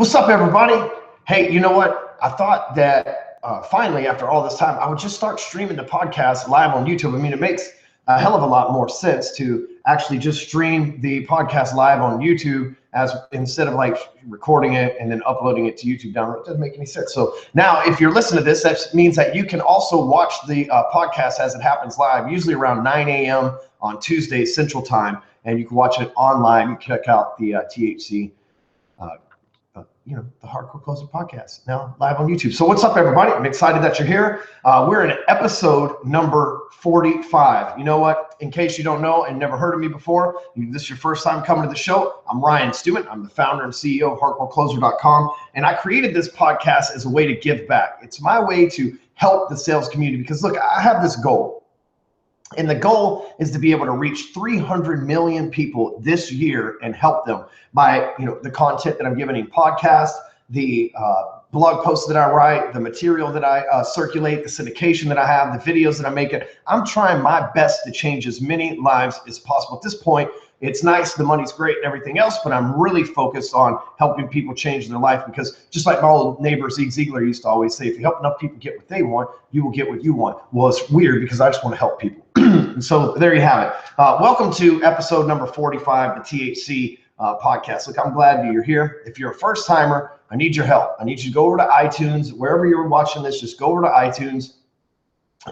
What's up, everybody? Hey, you know what? I thought that finally, after all this time, I would just start streaming the podcast live on YouTube. I mean, it makes a hell of a lot more sense to actually just stream the podcast live on YouTube as instead of like recording it and then uploading it to YouTube download. It doesn't make any sense. So now if you're listening to this, that means that you can also watch the podcast as it happens live, usually around 9 a.m. on Tuesday Central Time. And you can watch it online. You can check out the THC the Hardcore Closer podcast now live on YouTube. So what's up, everybody? I'm excited that you're here. We're in episode number 45. You know what? In case you don't know and never heard of me before, this is your first time coming to the show, I'm Ryan Stewman. I'm the founder and CEO of hardcorecloser.com. And I created this podcast as a way to give back. It's my way to help the sales community because look, I have this goal. And the goal is to be able to reach 300 million people this year and help them by, the content that I'm giving in podcasts, the blog posts that I write, the material that I circulate, the syndication that I have, the videos that I make. I'm trying my best to change as many lives as possible. At this point, it's nice, the money's great and everything else, but I'm really focused on helping people change their life because just like my old neighbor Zig Ziglar used to always say, if you help enough people get what they want, you will get what you want. Well, it's weird because I just want to help people. So there you have it. Welcome to episode number 45, the THC podcast. Look, I'm glad that you're here. If you're a first timer, I need your help. I need you to go over to iTunes, wherever you're watching this, just go over to iTunes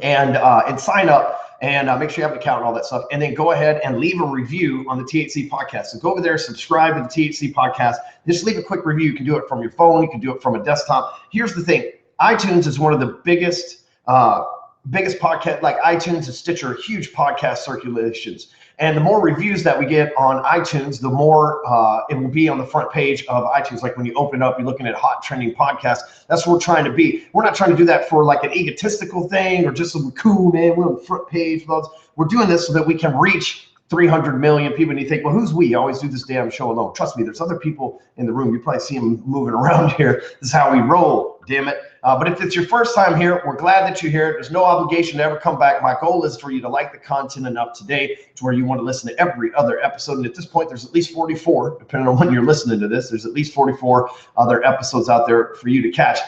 and sign up. And make sure you have an account and all that stuff. And then go ahead and leave a review on the THC podcast. So go over there, subscribe to the THC podcast. Just leave a quick review. You can do it from your phone. You can do it from a desktop. Here's the thing. iTunes is one of the biggest podcast, like iTunes and Stitcher, huge podcast circulations. And the more reviews that we get on iTunes, the more it will be on the front page of iTunes. Like when you open it up, you're looking at hot trending podcasts. That's what we're trying to be. We're not trying to do that for like an egotistical thing or just some cool, man, we're on the front page. We're doing this so that we can reach 300 million people. And you think, well, who's we? I always do this damn show alone. Trust me, there's other people in the room. You probably see them moving around here. This is how we roll, damn it. But if it's your first time here, we're glad that you're here. There's no obligation to ever come back. My goal is for you to like the content enough today to where you want to listen to every other episode. And at this point, there's at least 44, depending on when you're listening to this. There's at least 44 other episodes out there for you to catch.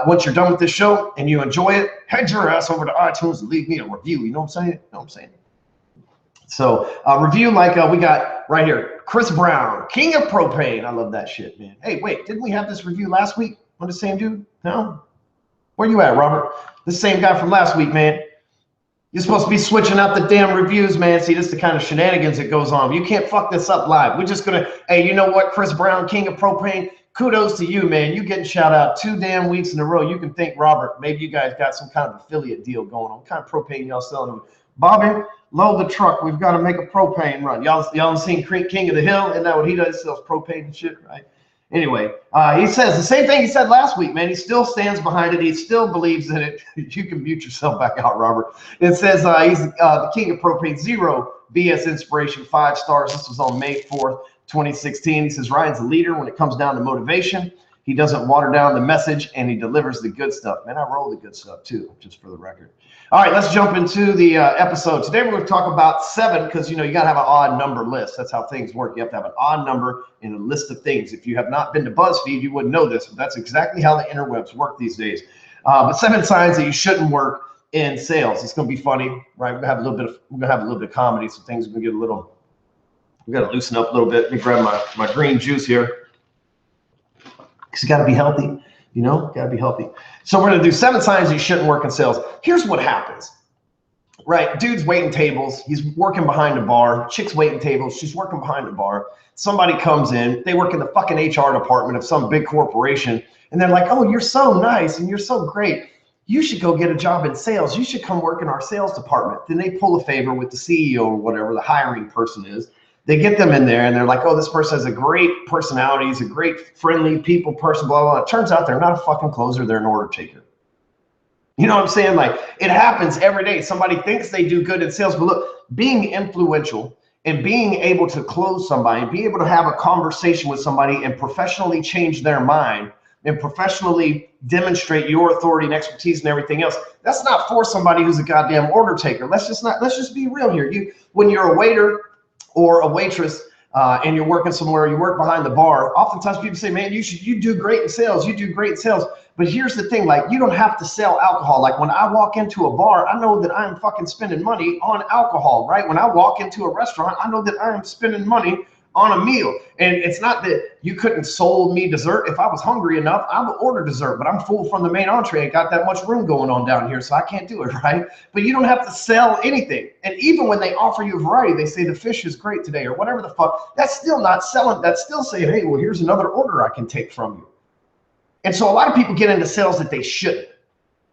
Once you're done with this show and you enjoy it, head your ass over to iTunes and leave me a review. You know what I'm saying? You know what I'm saying? So review like we got right here, Chris Brown, King of Propane. I love that shit, man. Hey, wait, didn't we have this review last week on the same dude? No? Where you at, Robert? The same guy from last week, man. You're supposed to be switching out the damn reviews, man. See, this is the kind of shenanigans that goes on. You can't fuck this up live. We're just going to, hey, you know what, Chris Brown, King of Propane, kudos to you, man. You getting shout out 2 damn weeks in a row. You can thank Robert. Maybe you guys got some kind of affiliate deal going on. What kind of propane y'all selling them? Bobby, load the truck. We've got to make a propane run. Y'all seen King of the Hill? Isn't that what he does? He sells propane and shit, right? Anyway, he says the same thing he said last week, man. He still stands behind it. He still believes in it. You can mute yourself back out, Robert. It says he's the King of Propane, 0 BS inspiration, 5 stars. This was on May 4th, 2016. He says Ryan's a leader when it comes down to motivation. He doesn't water down the message, and he delivers the good stuff. Man, I roll the good stuff too, just for the record. All right, let's jump into the episode. Today we're going to talk about 7 because, you got to have an odd number list. That's how things work. You have to have an odd number in a list of things. If you have not been to BuzzFeed, you wouldn't know this, but that's exactly how the interwebs work these days. But 7 signs that you shouldn't work in sales. It's going to be funny, right? We're going to have a little bit of comedy, so things are going to get a little. We got to loosen up a little bit. Let me grab my green juice here. Because you got to be healthy. Got to be healthy. So we're going to do 7 signs you shouldn't work in sales. Here's what happens, right? Dude's waiting tables. He's working behind a bar. Chick's waiting tables. She's working behind a bar. Somebody comes in. They work in the fucking HR department of some big corporation. And they're like, oh, you're so nice and you're so great. You should go get a job in sales. You should come work in our sales department. Then they pull a favor with the CEO or whatever the hiring person is. They get them in there and they're like, oh, this person has a great personality. He's a great friendly people person, blah, blah, blah. It turns out they're not a fucking closer. They're an order taker. You know what I'm saying? Like, it happens every day. Somebody thinks they do good in sales, but look, being influential and being able to close somebody, being able to have a conversation with somebody and professionally change their mind and professionally demonstrate your authority and expertise and everything else, that's not for somebody who's a goddamn order taker. Let's just be real here. When you're a waiter or a waitress, and you're working somewhere, you work behind the bar, oftentimes people say, man, you do great in sales, you do great in sales. But here's the thing, like, you don't have to sell alcohol. Like, when I walk into a bar, I know that I'm fucking spending money on alcohol, right? When I walk into a restaurant, I know that I'm spending money on a meal. And it's not that you couldn't sold me dessert. If I was hungry enough, I would order dessert, but I'm full from the main entree. Ain't got that much room going on down here, so I can't do it, right? But you don't have to sell anything. And even when they offer you a variety, they say the fish is great today or whatever the fuck, that's still not selling. That's still saying, hey, well, here's another order I can take from you. And so a lot of people get into sales that they shouldn't.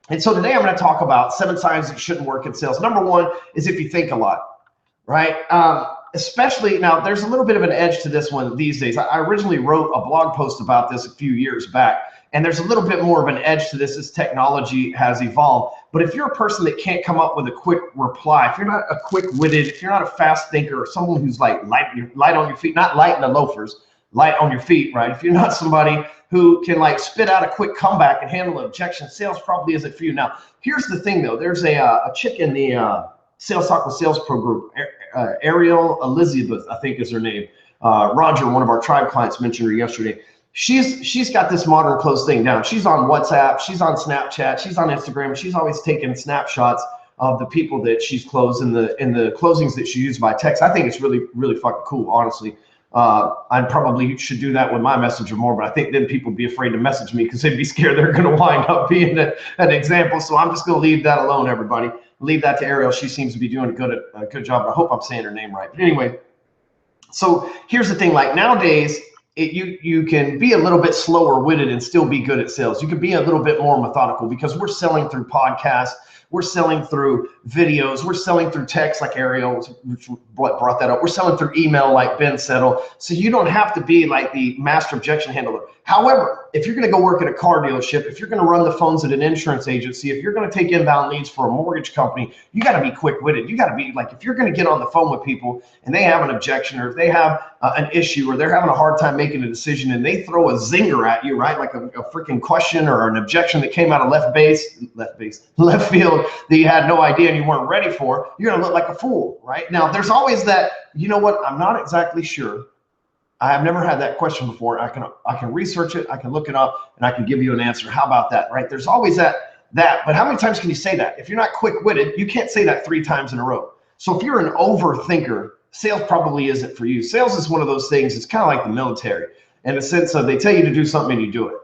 And so today I'm going to talk about 7 signs that shouldn't work in sales. Number 1 is if you think a lot, right? Especially now, there's a little bit of an edge to this one these days. I originally wrote a blog post about this a few years back, and there's a little bit more of an edge to this as technology has evolved. But if you're a person that can't come up with a quick reply, if you're not a quick-witted, if you're not a fast thinker, or someone who's like light on your feet, not light in the loafers, light on your feet, right? If you're not somebody who can like spit out a quick comeback and handle an objection, sales probably isn't for you. Now, here's the thing though. There's a chick in the Sales Talk with Sales Pro group, Ariel Elizabeth, I think is her name. Roger, one of our tribe clients, mentioned her yesterday. She's got this modern close thing down. She's on WhatsApp, she's on Snapchat, she's on Instagram. She's always taking snapshots of the people that she's closed in the closings that she used by text. I think it's really, really fucking cool, honestly. I probably should do that with my messenger more, but I think then people would be afraid to message me because they'd be scared they're going to wind up being an example. So I'm just going to leave that alone, everybody. Leave that to Ariel. She seems to be doing a good job. I hope I'm saying her name right. But anyway, so here's the thing. Like nowadays, you can be a little bit slower witted and still be good at sales. You can be a little bit more methodical because we're selling through podcasts. We're selling through videos. We're selling through text like Ariel, which brought that up. We're selling through email like Ben Settle. So you don't have to be like the master objection handler. However, if you're going to go work at a car dealership, if you're going to run the phones at an insurance agency, if you're going to take inbound leads for a mortgage company, you got to be quick-witted. You got to be like, if you're going to get on the phone with people and they have an objection or if they have an issue or they're having a hard time making a decision and they throw a zinger at you, right? Like a freaking question or an objection that came out of left field that you had no idea and you weren't ready for, you're going to look like a fool, right? Now, there's always that, you know what, I'm not exactly sure. I have never had that question before. I can research it, I can look it up, and I can give you an answer. How about that, right? There's always that, but how many times can you say that? If you're not quick-witted, you can't say that 3 times in a row. So if you're an overthinker, sales probably isn't for you. Sales is one of those things, it's kind of like the military in the sense of they tell you to do something and you do it.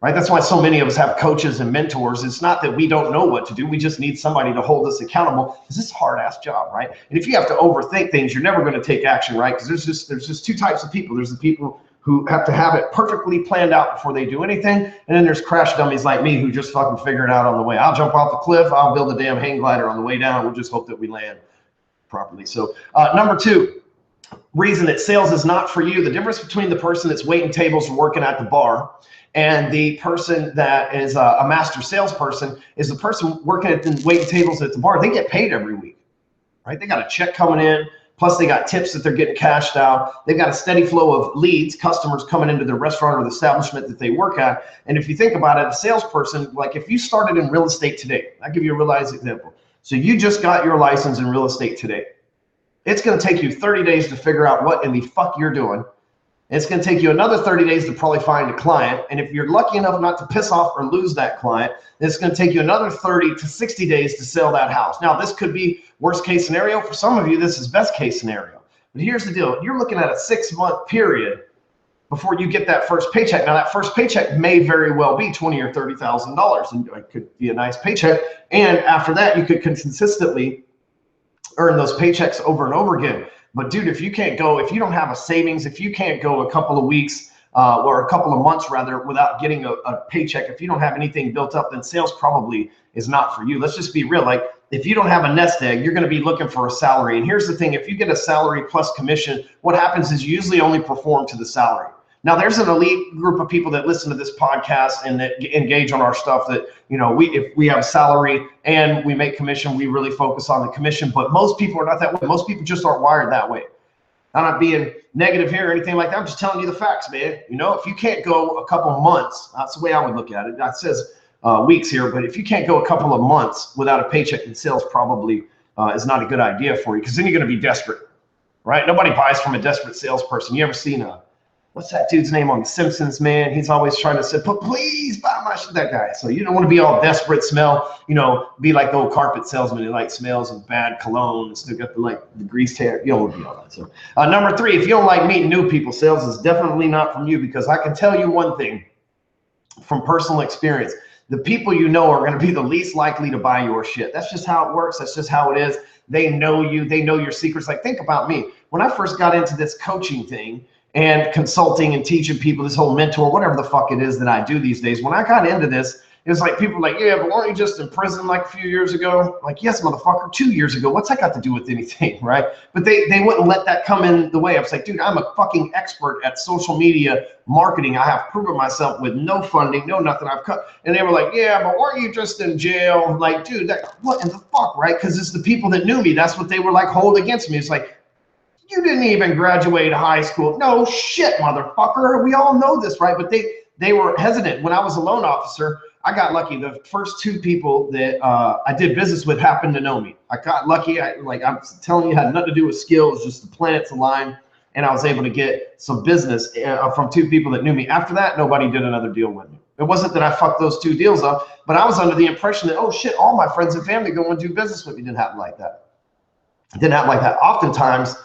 Right? That's why so many of us have coaches and mentors. It's not that we don't know what to do. We just need somebody to hold us accountable because it's a hard-ass job, right? And if you have to overthink things, you're never going to take action, right? Because there's just 2 types of people. There's the people who have to have it perfectly planned out before they do anything. And then there's crash dummies like me who just fucking figure it out on the way. I'll jump off the cliff. I'll build a damn hang glider on the way down. We'll just hope that we land properly. So number 2, reason that sales is not for you, the difference between the person that's waiting tables or working at the bar and the person that is a master salesperson is the person working at the waiting tables at the bar. They get paid every week, right? They got a check coming in, plus they got tips that they're getting cashed out. They've got a steady flow of leads, customers coming into their restaurant or the establishment that they work at. And if you think about it, a salesperson, like if you started in real estate today, I'll give you a real life example. So you just got your license in real estate today. It's going to take you 30 days to figure out what in the fuck you're doing. It's going to take you another 30 days to probably find a client. And if you're lucky enough not to piss off or lose that client, it's going to take you another 30 to 60 days to sell that house. Now, this could be worst case scenario. For some of you, this is best case scenario. But here's the deal. You're looking at a 6-month period before you get that first paycheck. Now, that first paycheck may very well be $20,000 or $30,000, and it could be a nice paycheck. And after that, you could consistently earn those paychecks over and over again. But dude, if you don't have a savings, if you can't go a couple of weeks or a couple of months rather without getting a paycheck, if you don't have anything built up, then sales probably is not for you. Let's just be real. Like if you don't have a nest egg, you're going to be looking for a salary. And here's the thing, if you get a salary plus commission, what happens is you usually only perform to the salary. Now, there's an elite group of people that listen to this podcast and that engage on our stuff that, you know, if we have a salary and we make commission, we really focus on the commission. But most people are not that way. Most people just aren't wired that way. I'm not being negative here or anything like that. I'm just telling you the facts, man. You know, if you can't go a couple of months, that's the way I would look at it. That says weeks here, but if you can't go a couple of months without a paycheck, then sales probably is not a good idea for you because then you're going to be desperate. right? Nobody buys from a desperate salesperson. You ever seen what's that dude's name on The Simpsons, man? He's always trying to say, please buy my shit, that guy. So you don't want to be all desperate, smell, be like the old carpet salesman who like smells of bad cologne and still got the greased hair. You don't want to be all that. So number 3, if you don't like meeting new people, sales is definitely not from you, because I can tell you one thing from personal experience. The people you know are going to be the least likely to buy your shit. That's just how it works. That's just how it is. They know you. They know your secrets. Like, think about me. When I first got into this coaching thing, and consulting and teaching people, this whole mentor, whatever the fuck it is that I do these days. When I got into this, it was like people were like, yeah, but weren't you just in prison like a few years ago? Like, yes, motherfucker, 2 years ago. What's that got to do with anything, right? But they wouldn't let that come in the way. I was like, dude, I'm a fucking expert at social media marketing. I have proven myself with no funding, no nothing. I've cut. And they were like, yeah, but weren't you just in jail? Like, dude, what in the fuck, right? Because it's the people that knew me. That's what they were like hold against me. It's like, you didn't even graduate high school. No shit, motherfucker. We all know this, right? But they were hesitant. When I was a loan officer, I got lucky. The first 2 people that I did business with happened to know me. I got lucky. I'm telling you, it had nothing to do with skills, just the planets aligned, and I was able to get some business from 2 people that knew me. After that, nobody did another deal with me. It wasn't that I fucked those 2 deals up, but I was under the impression that, oh shit, all my friends and family go and do business with me. Didn't happen like that. It didn't happen like that. Oftentimes,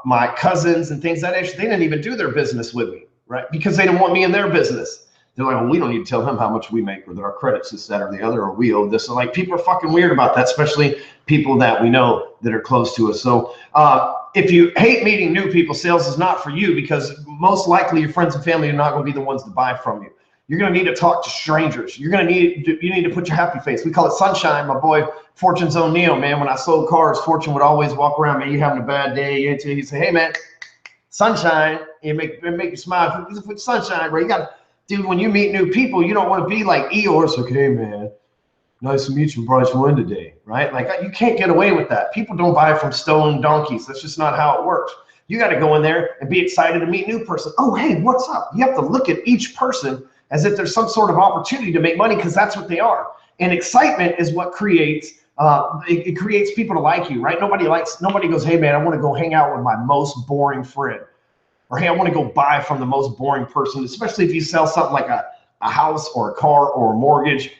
my cousins and things that age, they didn't even do their business with me, right? Because they didn't want me in their business. They're like, well, we don't need to tell them how much we make, or that our credit's this, that, or the other, or we owe this. So like, people are fucking weird about that, especially people that we know that are close to us. So if you hate meeting new people, sales is not for you, because most likely your friends and family are not going to be the ones to buy from you. You're going to need to talk to strangers. You need to put your happy face. We call it sunshine. My boy, Fortune's O'Neill, man. When I sold cars, Fortune would always walk around, man, you having a bad day. He'd say, hey, man, sunshine. It make you smile. Put sunshine, bro. You got, dude, when you meet new people, you don't want to be like Eeyore. It's like, hey, man, nice to meet you. Brought you in today, right? Like, you can't get away with that. People don't buy from stolen donkeys. That's just not how it works. You got to go in there and be excited to meet a new person. Oh, hey, what's up? You have to look at each person as if there's some sort of opportunity to make money, because that's what they are. And excitement is what creates, it creates people to like you, right? Nobody goes, hey man, I want to go hang out with my most boring friend. Or hey, I want to go buy from the most boring person, especially if you sell something like a house or a car or a mortgage,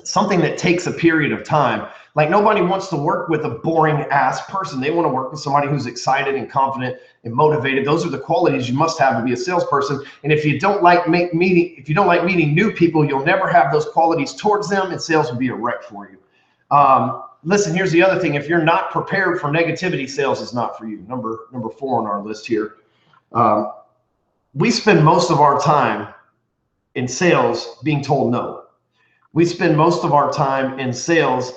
something that takes a period of time. Like, nobody wants to work with a boring ass person. They want to work with somebody who's excited and confident and motivated. Those are the qualities you must have to be a salesperson. And if you don't like meeting new people, you'll never have those qualities towards them, and sales will be a wreck for you. Listen, here's the other thing. If you're not prepared for negativity, sales is not for you. Number 4 on our list here. We spend most of our time in sales being told no. We spend most of our time in sales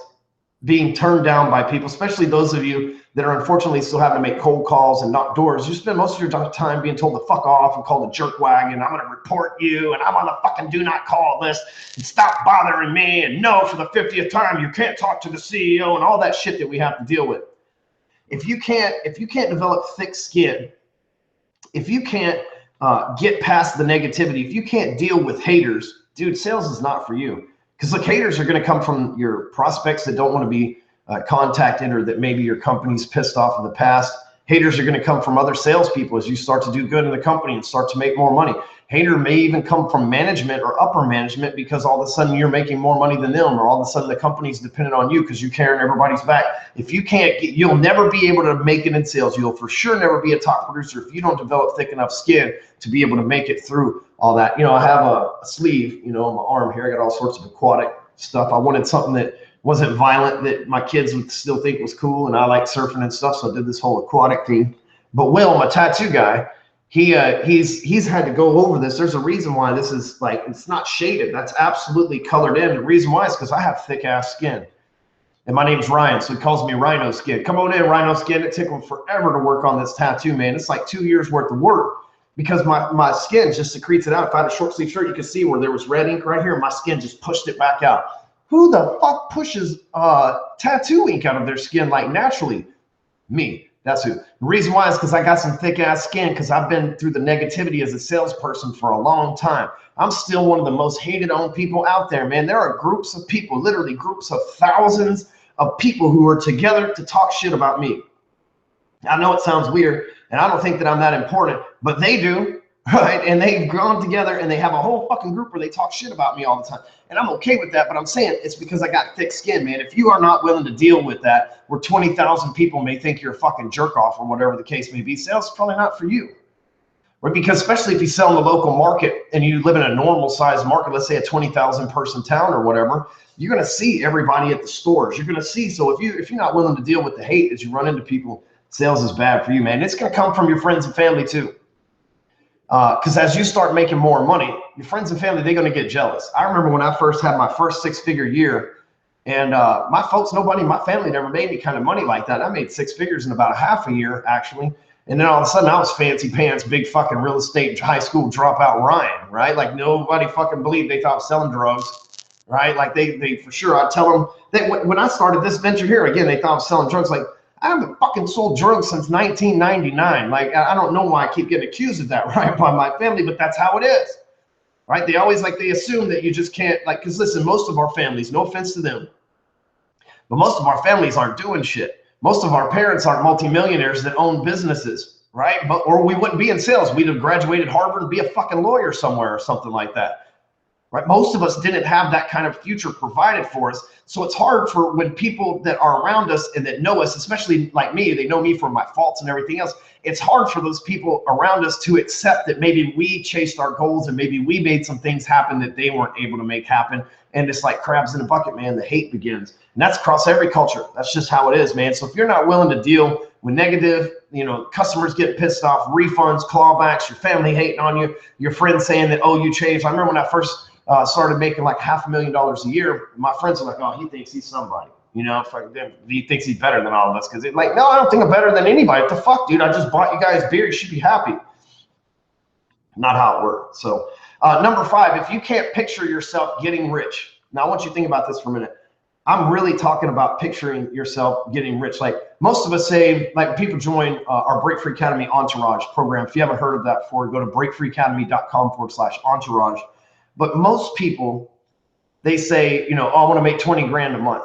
being turned down by people, especially those of you that are unfortunately still having to make cold calls and knock doors. You spend most of your time being told to fuck off and called a jerk wagon. I'm going to report you, and I'm on the fucking do not call list, and stop bothering me, and no, for the 50th time, you can't talk to the CEO, and all that shit that we have to deal with. If you can't develop thick skin, if you can't get past the negativity, if you can't deal with haters, dude, sales is not for you. Because look, haters are going to come from your prospects that don't want to be contacted, or that maybe your company's pissed off in the past. Haters are going to come from other salespeople as you start to do good in the company and start to make more money. Hater may even come from management or upper management, because all of a sudden you're making more money than them, or all of a sudden the company's dependent on you because you're carrying everybody's back. If you can't you'll never be able to make it in sales. You'll for sure never be a top producer if you don't develop thick enough skin to be able to make it through all that. I have a sleeve, on my arm here. I got all sorts of aquatic stuff. I wanted something that wasn't violent, that my kids would still think was cool, and I like surfing and stuff, so I did this whole aquatic thing. But Will, my tattoo guy, he's had to go over this. There's a reason why this is like, it's not shaded. That's absolutely colored in. The reason why is because I have thick ass skin. And my name's Ryan, so he calls me Rhino Skin. Come on in, Rhino Skin. It took him forever to work on this tattoo, man. It's like 2 years worth of work, because my skin just secretes it out. If I had a short sleeve shirt, you could see where there was red ink right here, and my skin just pushed it back out. Who the fuck pushes tattoo ink out of their skin like naturally? Me. That's who. The reason why is because I got some thick ass skin, because I've been through the negativity as a salesperson for a long time. I'm still one of the most hated on people out there, man. There are groups of people, literally groups of thousands of people who are together to talk shit about me. I know it sounds weird, and I don't think that I'm that important, but they do, right? And they've gone together and they have a whole fucking group where they talk shit about me all the time. And I'm okay with that, but I'm saying it's because I got thick skin, man. If you are not willing to deal with that, where 20,000 people may think you're a fucking jerk off or whatever the case may be, sales is probably not for you. Right? Because especially if you sell in the local market and you live in a normal size market, let's say a 20,000 person town or whatever, you're going to see everybody at the stores. You're going to see. So if you're not willing to deal with the hate as you run into people, sales is bad for you, man. It's going to come from your friends and family too. Because as you start making more money, your friends and family, they're going to get jealous. I remember when I first had my first six-figure year, and my folks, nobody in my family never made any kind of money like that. I made six figures in about a half a year, actually. And then all of a sudden I was fancy pants, big fucking real estate, high school dropout Ryan, right? Like nobody fucking believed they thought I was selling drugs, right? Like they for sure, I'd tell them that when I started this venture here, again, they thought I was selling drugs. Like, I haven't fucking sold drugs since 1999. Like, I don't know why I keep getting accused of that, right, by my family, but that's how it is, right? They always they assume that you just can't, because listen, most of our families, no offense to them, but most of our families aren't doing shit. Most of our parents aren't multimillionaires that own businesses, right? Or we wouldn't be in sales. We'd have graduated Harvard and be a fucking lawyer somewhere or something like that. Right? Most of us didn't have that kind of future provided for us. So it's hard for when people that are around us and that know us, especially like me, they know me for my faults and everything else. It's hard for those people around us to accept that maybe we chased our goals and maybe we made some things happen that they weren't able to make happen. And it's like crabs in a bucket, man. The hate begins. And that's across every culture. That's just how it is, man. So if you're not willing to deal with negative, customers getting pissed off, refunds, clawbacks, your family hating on you, your friends saying that, oh, you changed. I remember when I first started making like $500,000 a year, my friends are like, oh, he thinks he's somebody. He thinks he's better than all of us. Because it's like, no, I don't think I'm better than anybody. What the fuck, dude? I just bought you guys beer. You should be happy. Not how it works. So number 5, if you can't picture yourself getting rich. Now, I want you to think about this for a minute. I'm really talking about picturing yourself getting rich. Like most of us say, like people join our Break Free Academy Entourage program. If you haven't heard of that before, go to breakfreeacademy.com/entourage. But most people, they say, oh, I want to make 20 grand a month.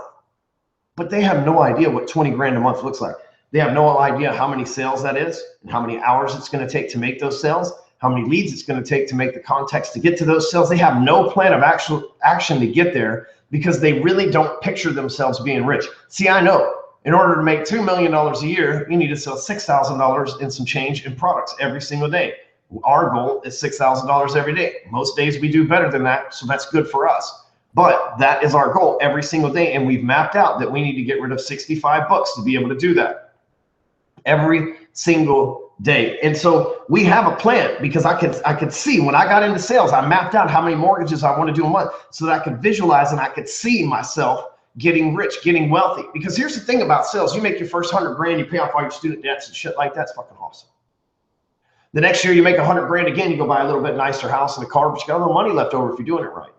But they have no idea what 20 grand a month looks like. They have no idea how many sales that is and how many hours it's going to take to make those sales, how many leads it's going to take to make the contacts to get to those sales. They have no plan of actual action to get there because they really don't picture themselves being rich. See, I know in order to make $2 million a year, you need to sell $6,000 in some change in products every single day. Our goal is $6,000 every day. Most days we do better than that, so that's good for us. But that is our goal every single day, and we've mapped out that we need to get rid of 65 bucks to be able to do that every single day. And so we have a plan because I could see when I got into sales, I mapped out how many mortgages I want to do a month so that I could visualize and I could see myself getting rich, getting wealthy. Because here's the thing about sales: you make your first 100 grand, you pay off all your student debts and shit like that. It's fucking awesome. The next year you make 100 grand again, you go buy a little bit nicer house and a car, but you got a little money left over if you're doing it right.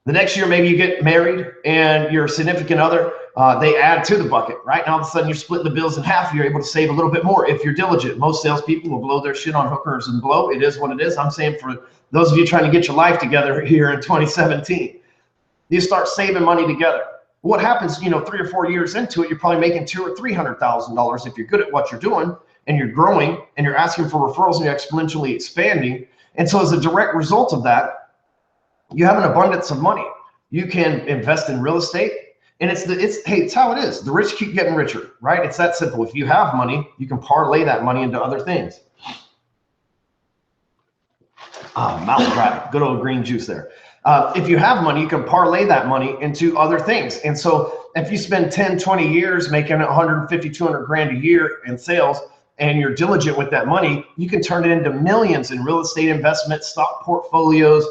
The next year, maybe you get married and your significant other, they add to the bucket, right? And all of a sudden you're splitting the bills in half. You're able to save a little bit more if you're diligent. Most salespeople will blow their shit on hookers and blow. It is what it is. I'm saying for those of you trying to get your life together here in 2017, you start saving money together. What happens, 3 or 4 years into it, you're probably making $200,000 or $300,000 if you're good at what you're doing and you're growing and you're asking for referrals and you're exponentially expanding. And so as a direct result of that, you have an abundance of money. You can invest in real estate, and it's how it is. The rich keep getting richer, right? It's that simple. If you have money, you can parlay that money into other things. Mouth dry, good old green juice there. If you have money, you can parlay that money into other things. And so if you spend 10, 20 years making 150, 200 grand a year in sales, and you're diligent with that money, you can turn it into millions in real estate investments, stock portfolios,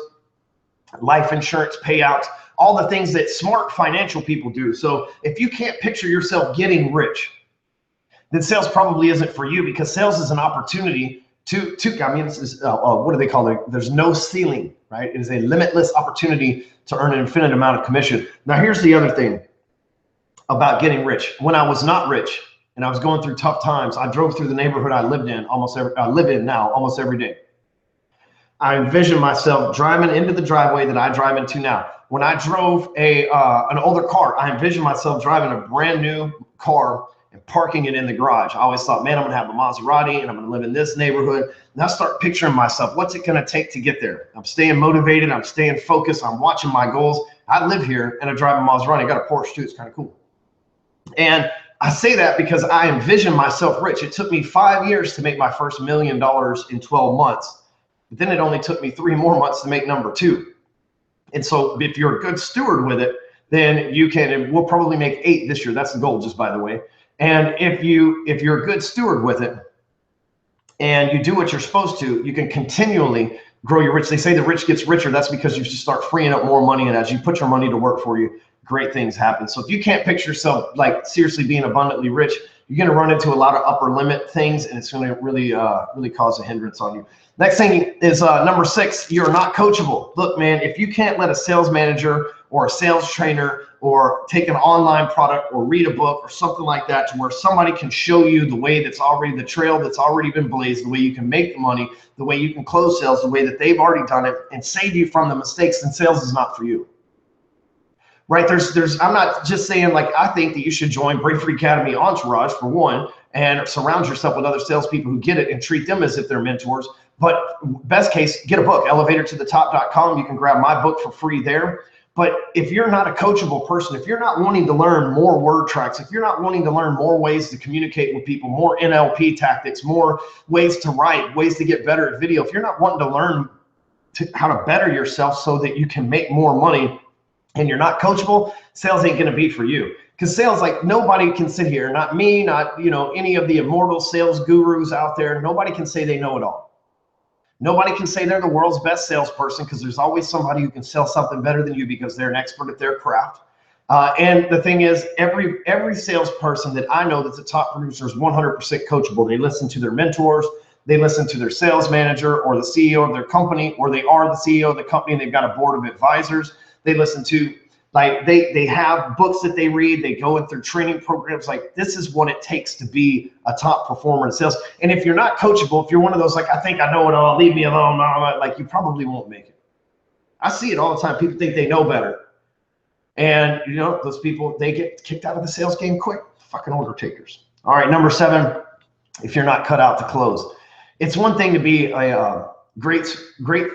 life insurance payouts, all the things that smart financial people do. So if you can't picture yourself getting rich, then sales probably isn't for you, because sales is an opportunity this is, what do they call it? There's no ceiling, right? It is a limitless opportunity to earn an infinite amount of commission. Now, here's the other thing about getting rich. When I was not rich and I was going through tough times, I drove through the neighborhood I live in almost every day. I envision myself driving into the driveway that I drive into now. When I drove an older car, I envision myself driving a brand new car and parking it in the garage. I always thought, man, I'm going to have a Maserati and I'm going to live in this neighborhood. And I start picturing myself, what's it going to take to get there? I'm staying motivated. I'm staying focused. I'm watching my goals. I live here and I drive a Maserati. I got a Porsche too. It's kind of cool. And I say that because I envision myself rich. It took me 5 years to make my first $1 million in 12 months. But then it only took me 3 more months to make number 2. And so if you're a good steward with it, then you can, and we'll probably make 8 this year. That's the goal, just by the way. And if you're a good steward with it and you do what you're supposed to, you can continually grow your rich. They say the rich gets richer. That's because you just start freeing up more money. And as you put your money to work for you, great things happen. So if you can't picture yourself like seriously being abundantly rich, you're going to run into a lot of upper limit things, and it's going to really cause a hindrance on you. Next thing is number 6, you're not coachable. Look, man, if you can't let a sales manager or a sales trainer or take an online product or read a book or something like that to where somebody can show you the way that's already, the trail that's already been blazed, the way you can make the money, the way you can close sales, the way that they've already done it and save you from the mistakes, then sales is not for you. Right? I'm not just saying, like, I think that you should join Bravery Academy Entourage for one, and surround yourself with other salespeople who get it and treat them as if they're mentors. But best case, get a book, elevatortothetop.com. You can grab my book for free there. But if you're not a coachable person, if you're not wanting to learn more word tracks, if you're not wanting to learn more ways to communicate with people, more NLP tactics, more ways to write, ways to get better at video, if you're not wanting to learn how to better yourself so that you can make more money, and you're not coachable, sales ain't gonna be for you. Because sales, like, nobody can sit here, not me, not any of the immortal sales gurus out there, nobody can say they know it all. Nobody can say they're the world's best salesperson, because there's always somebody who can sell something better than you because they're an expert at their craft. And the thing is, every salesperson that I know that's a top producer is 100% coachable. They listen to their mentors, they listen to their sales manager or the CEO of their company, or they are the CEO of the company and they've got a board of advisors. They listen to, like, they have books that they read, they go in through training programs. Like, this is what it takes to be a top performer in sales. And if you're not coachable, if you're one of those, like, I think I know it all, leave me alone, like, you probably won't make it. I see it all the time. People think they know better. And those people, they get kicked out of the sales game quick. Fucking order takers. All right, number 7, if you're not cut out to close. It's one thing to be a great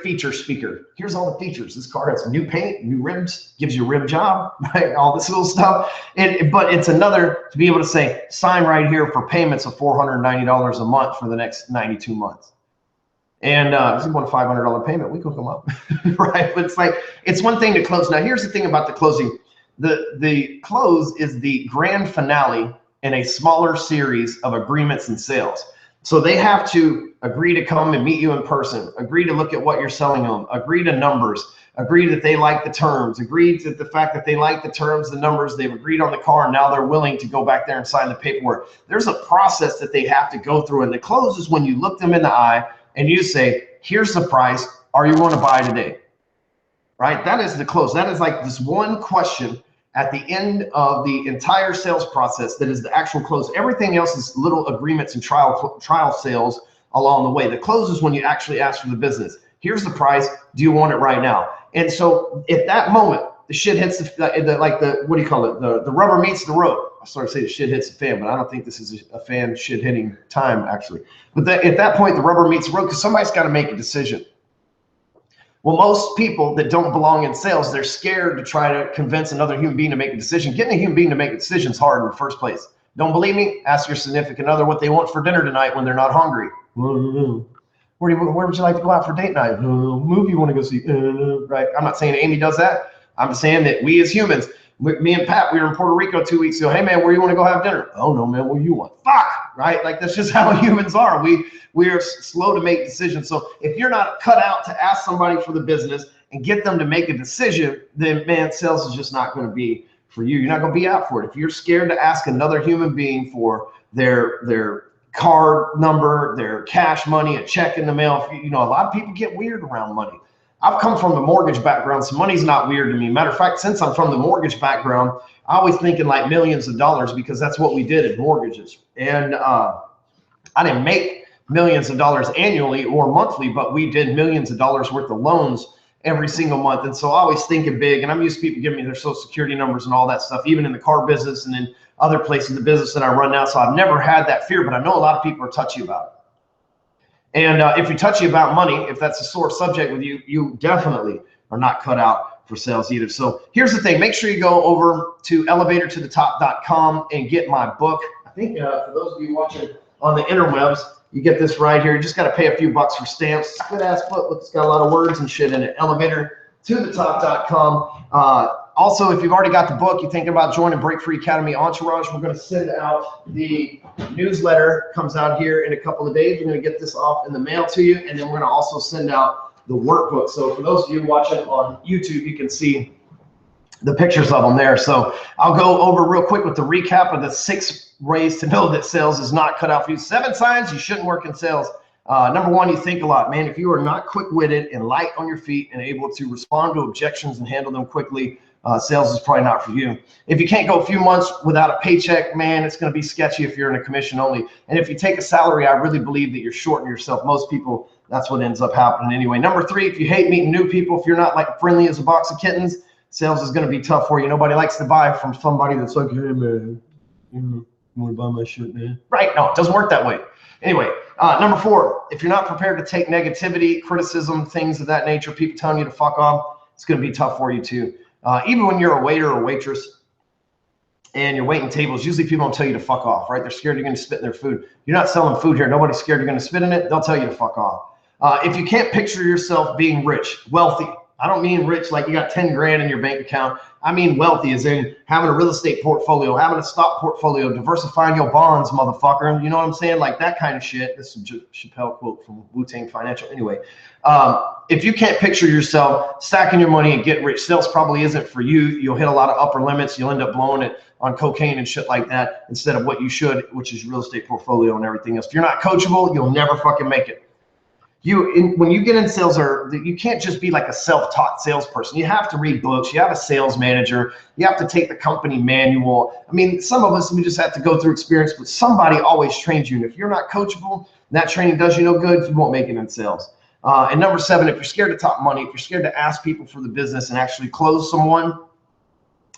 feature speaker. Here's all the features. This car has new paint, new rims, gives you a rim job, right? All this little stuff. But it's another to be able to say, sign right here for payments of $490 a month for the next 92 months. And if you want a $500 payment, we can come up, right? But it's like, it's one thing to close. Now, here's the thing about the closing. The close is the grand finale in a smaller series of agreements and sales. So they have to agree to come and meet you in person, agree to look at what you're selling them, agree to numbers, agree that they like the terms, agree to the fact that they like the terms, the numbers, they've agreed on the car, and now they're willing to go back there and sign the paperwork. There's a process that they have to go through, and the close is when you look them in the eye and you say, here's the price, are you going to buy today? Right? That is the close. That is like this one question at the end of the entire sales process that is the actual close. Everything else is little agreements and trial sales along the way. The close is when you actually ask for the business. Here's the price. Do you want it right now? And so at that moment, the shit hits what do you call it? The rubber meets the road. I started to say the shit hits the fan, but I don't think this is a fan shit hitting time, actually. But at that point, the rubber meets the road, because somebody's got to make a decision. Well, most people that don't belong in sales, they're scared to try to convince another human being to make a decision. Getting a human being to make a decision is hard in the first place. Don't believe me? Ask your significant other what they want for dinner tonight when they're not hungry. Where would you like to go out for date night? Movie you want to go see? Right? I'm not saying Amy does that. I'm saying that we as humans, me and Pat, we were in Puerto Rico 2 weeks ago. Hey man, where you want to go have dinner? Oh no, man, what do you want? Fuck, right? Like, that's just how humans are. We are slow to make decisions. So if you're not cut out to ask somebody for the business and get them to make a decision, then man, sales is just not going to be for you. You're not going to be out for it. If you're scared to ask another human being for their card number, their cash money, a check in the mail, a lot of people get weird around money. I've come from the mortgage background, so money's not weird to me. Matter of fact, since I'm from the mortgage background, I always thinking like millions of dollars, because that's what we did in mortgages. And I didn't make millions of dollars annually or monthly, but we did millions of dollars worth of loans every single month. And so I always thinking big, and I'm used to people giving me their social security numbers and all that stuff, even in the car business and then other places in the business that I run now. So I've never had that fear, but I know a lot of people are touchy about it. And if you're touchy about money, if that's a sore subject with you, you definitely are not cut out for sales either. So here's the thing. Make sure you go over to elevatortothetop.com and get my book. I think for those of you watching on the interwebs, you get this right here. You just got to pay a few bucks for stamps. It's a good ass book. It's got a lot of words and shit in it. Elevatortothetop.com. Also, if you've already got the book, you're thinking about joining Break Free Academy Entourage, we're going to send out the newsletter. Comes out here in a couple of days. We're going to get this off in the mail to you, and then we're going to also send out the workbook. So for those of you watching on YouTube, you can see the pictures of them there. So I'll go over real quick with the recap of the 6 ways to know that sales is not cut out for you. 7 signs you shouldn't work in sales. Number 1, you think a lot, man. If you are not quick-witted and light on your feet and able to respond to objections and handle them quickly, sales is probably not for you. If you can't go a few months without a paycheck, man, it's going to be sketchy if you're in a commission only. And if you take a salary, I really believe that you're shorting yourself. Most people, that's what ends up happening anyway. Number 3, if you hate meeting new people, if you're not like friendly as a box of kittens, sales is going to be tough for you. Nobody likes to buy from somebody that's like, hey, man, you want to buy my shit, man? Right? No, it doesn't work that way. Anyway, number 4, if you're not prepared to take negativity, criticism, things of that nature, people telling you to fuck off, it's going to be tough for you too. Even when you're a waiter or waitress and you're waiting tables, usually people don't tell you to fuck off, right? They're scared you're going to spit in their food. You're not selling food here. Nobody's scared you're going to spit in it. They'll tell you to fuck off. If you can't picture yourself being rich, wealthy, I don't mean rich like you got 10 grand in your bank account. I mean wealthy as in having a real estate portfolio, having a stock portfolio, diversifying your bonds, motherfucker. You know what I'm saying? Like that kind of shit. This is a Chappelle quote from Wu-Tang Financial. Anyway, if you can't picture yourself stacking your money and getting rich, sales probably isn't for you. You'll hit a lot of upper limits. You'll end up blowing it on cocaine and shit like that instead of what you should, which is real estate portfolio and everything else. If you're not coachable, you'll never fucking make it. When you get in sales, you can't just be like a self-taught salesperson. You have to read books. You have a sales manager. You have to take the company manual. I mean, some of us, we just have to go through experience, but somebody always trains you. And if you're not coachable, that training does you no good, you won't make it in sales. And number 7, if you're scared to talk money, if you're scared to ask people for the business and actually close someone,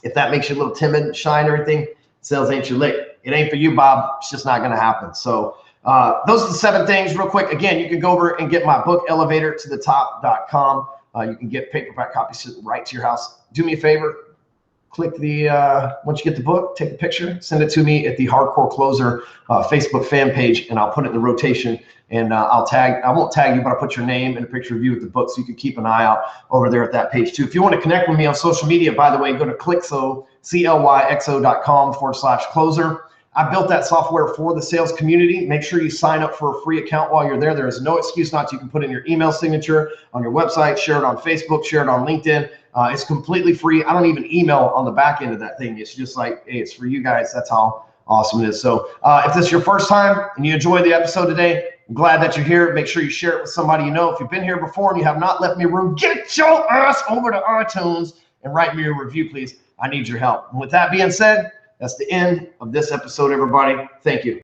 if that makes you a little timid, shy and everything, sales ain't your lick. It ain't for you, Bob. It's just not going to happen. So those are the 7 things real quick. Again, you can go over and get my book, elevatortothetop.com. You can get paperback copies right to your house. Do me a favor. Click the, once you get the book, take a picture, send it to me at the Hardcore Closer Facebook fan page, and I'll put it in the rotation. And I won't tag you, but I'll put your name and a picture of you with the book so you can keep an eye out over there at that page too. If you want to connect with me on social media, by the way, go to clyxo.com/closer. I built that software for the sales community. Make sure you sign up for a free account while you're there. There is no excuse not to. You can put in your email signature on your website, share it on Facebook, share it on LinkedIn. It's completely free. I don't even email on the back end of that thing. It's just like, hey, it's for you guys. That's how awesome it is. So if this is your first time and you enjoyed the episode today, I'm glad that you're here. Make sure you share it with somebody you know. If you've been here before and you have not left me a room, get your ass over to iTunes and write me a review, please. I need your help. And with that being said, that's the end of this episode, everybody. Thank you.